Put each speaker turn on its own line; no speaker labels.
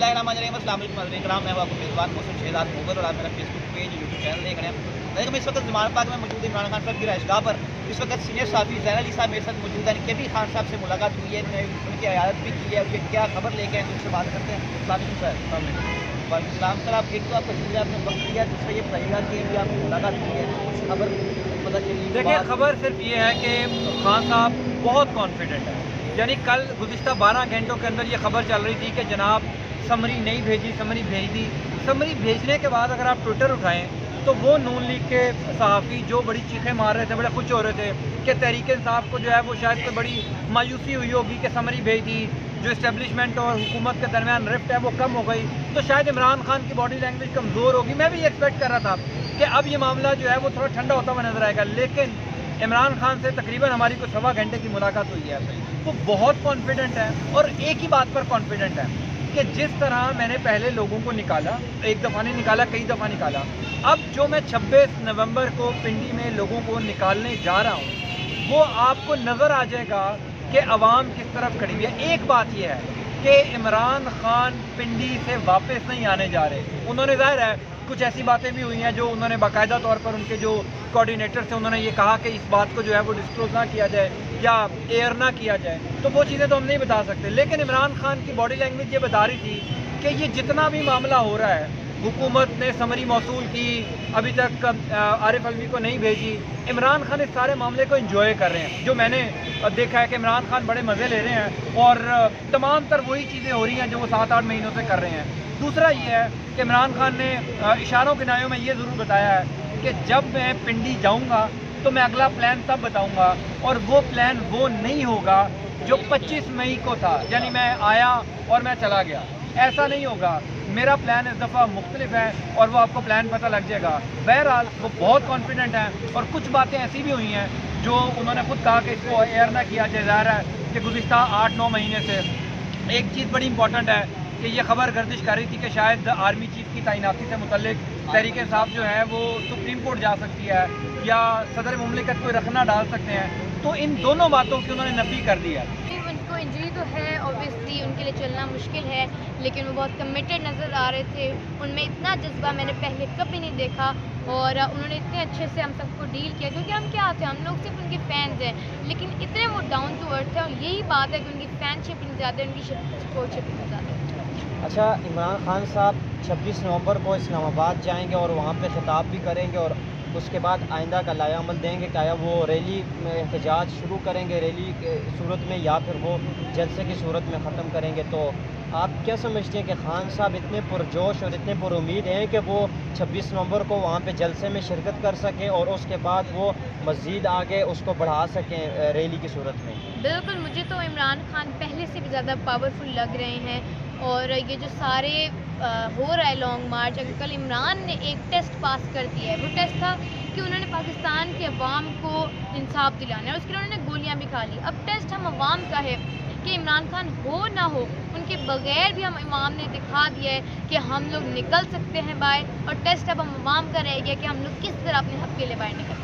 बिस्मिल्लाहिर्रहमानिर्रहीम। अस्सलाम वालेकुम नाज़रीन किराम, मैं हूं आपका मेज़बान मोहसिन शहजाद मोगर और आप मेरा फेसबुक पेज यूट्यूब चैनल देख रहे हैं। मैं इस वक्त ज़मान पार्क में मौजूद इमरान खान साहब की रिहाइशगाह पर। इस वक्त सीनियर सहाफ़ी ज़ैन अली साहब मेरे साथ मौजूद हैं। के पी खान साहब से मुलाकात हुई है, उनकी इयादत भी की है, उनकी क्या खबर लेके हैं उनसे बात करते हैं। वालेकुम सलाम सर, आप एक तो आपका शुक्रिया, आपने वक्त दिया, दूसरा ये बताइएगा कि अभी आपकी मुलाकात हुई है, खबर पता चली?
देखिए, खबर सिर्फ ये है कि खान साहब बहुत कॉन्फिडेंट है। यानी कल गुज़िश्ता 12 घंटों के अंदर ये खबर चल रही थी कि जनाब समरी नहीं भेजी, समरी भेज दी। समरी भेजने के बाद अगर आप ट्विटर उठाएं तो वो नून लीग के सहाफ़ी जो बड़ी चीखें मार रहे थे, बड़े खुश हो रहे थे कि तहरीक इंसाफ को जो है वो शायद कोई बड़ी मायूसी हुई होगी कि समरी भेज दी, जो इस्टेब्लिशमेंट और हुकूमत के दरमियान रिफ्ट है वो कम हो गई, तो शायद इमरान खान की बॉडी लैंग्वेज कमज़ोर होगी। मैं भी एक्सपेक्ट कर रहा था कि अब ये मामला जो है वो थोड़ा ठंडा होता हुआ नजर आएगा, लेकिन इमरान खान से तकरीबन हमारी कुछ 1.25 घंटे की मुलाकात हुई है। वो बहुत कॉन्फिडेंट है और एक ही बात पर कॉन्फिडेंट है कि जिस तरह मैंने पहले लोगों को निकाला, एक दफ़ा नहीं निकाला, कई दफ़ा निकाला, अब जो मैं 26 नवंबर को पिंडी में लोगों को निकालने जा रहा हूँ वो आपको नज़र आ जाएगा कि अवाम किस तरफ खड़ी हुई है। एक बात यह है कि इमरान खान पिंडी से वापस नहीं आने जा रहे। उन्होंने, ज़ाहिर है कुछ ऐसी बातें भी हुई हैं जो उन्होंने बाकायदा तौर पर उनके जो कोऑर्डिनेटर थे उन्होंने ये कहा कि इस बात को जो है वो डिस्क्लोज ना किया जाए या एयर ना किया जाए, तो वो चीज़ें तो हम नहीं बता सकते। लेकिन इमरान खान की बॉडी लैंग्वेज ये बता रही थी कि ये जितना भी मामला हो रहा है, हुकूमत ने समरी मौसूल की, अभी तक आरिफ अलवी को नहीं भेजी, इमरान खान इस सारे मामले को एंजॉय कर रहे हैं। जो मैंने देखा है कि इमरान खान बड़े मज़े ले रहे हैं और तमाम तर वही चीज़ें हो रही हैं जो वो 7-8 महीनों से कर रहे हैं। दूसरा ये है कि इमरान खान ने इशारों के नायों में ये ज़रूर बताया है कि जब मैं पिंडी जाऊँगा तो मैं अगला प्लान तब बताऊँगा, और वो प्लान वो नहीं होगा जो 25 मई को था, यानी मैं आया और मैं चला गया, ऐसा नहीं होगा। मेरा प्लान इस दफ़ा मुख्तलिफ है और वो आपको प्लान पता लग जाएगा। बहरहाल वो बहुत कॉन्फिडेंट हैं और कुछ बातें ऐसी भी हुई हैं जो उन्होंने खुद कहा कि इसको एयर ना किया जाए। ज़ाहिर है कि गुज़िश्ता 8-9 महीने से एक चीज़ बड़ी इंपॉर्टेंट है कि ये खबर गर्दिश कर रही थी कि शायद आर्मी चीफ की तैनाती से मुतल्लिक तहरीक इंसाफ जो है वो सुप्रीम कोर्ट जा सकती है या सदर मुमलिकत कोई रखना डाल सकते हैं। तो इन दोनों बातों की उन्होंने नफ़ी कर दी है।
उनको इंजरी तो है, ऑब्वियसली उनके लिए चलना मुश्किल है, लेकिन वो बहुत कमिटेड नज़र आ रहे थे। उनमें इतना जज्बा मैंने पहले कभी नहीं देखा और उन्होंने इतने अच्छे से हम सबको डील किया, क्योंकि हम क्या थे, हम लोग सिर्फ उनके फ़ैन्स हैं, लेकिन इतने वो डाउन टू अर्थ है और यही बात है कि उनकी फ़ैनशिप इतनी ज़्यादा है, उनकी सपोर्टशिप इतनी ज़्यादा है।
अच्छा, इमरान खान साहब 26 नवंबर को इस्लामाबाद जाएंगे और वहाँ पे खिताब भी करेंगे और उसके बाद आइंदा का लायामल देंगे। क्या वो रैली में एहतजाज शुरू करेंगे रैली के सूरत में या फिर वो जलसे की सूरत में ख़त्म करेंगे? तो आप क्या समझते हैं कि खान साहब इतने पुरजोश और इतने पुरुमीद हैं कि वो 26 नवंबर को वहाँ पे जलसे में शिरकत कर सकें और उसके बाद वो मज़ीद आगे उसको बढ़ा सकें रैली की सूरत में?
बिल्कुल, मुझे तो इमरान खान पहले से भी ज़्यादा पावरफुल लग रहे हैं और ये जो सारे हो रहा है लॉन्ग मार्च, अगर कल इमरान ने एक टेस्ट पास कर दिया है, वो टेस्ट था कि उन्होंने पाकिस्तान के अवाम को इंसाफ दिलाना है, उसके लिए उन्होंने गोलियां भी खा ली। अब टेस्ट हम अवाम का है कि इमरान खान हो ना हो, उनके बगैर भी हम इमाम ने दिखा दिया है कि हम लोग निकल सकते हैं बाहर, और टेस्ट अब हम अवाम का रह गया कि हम लोग किस तरह अपने हक़ के लिए बाहर निकल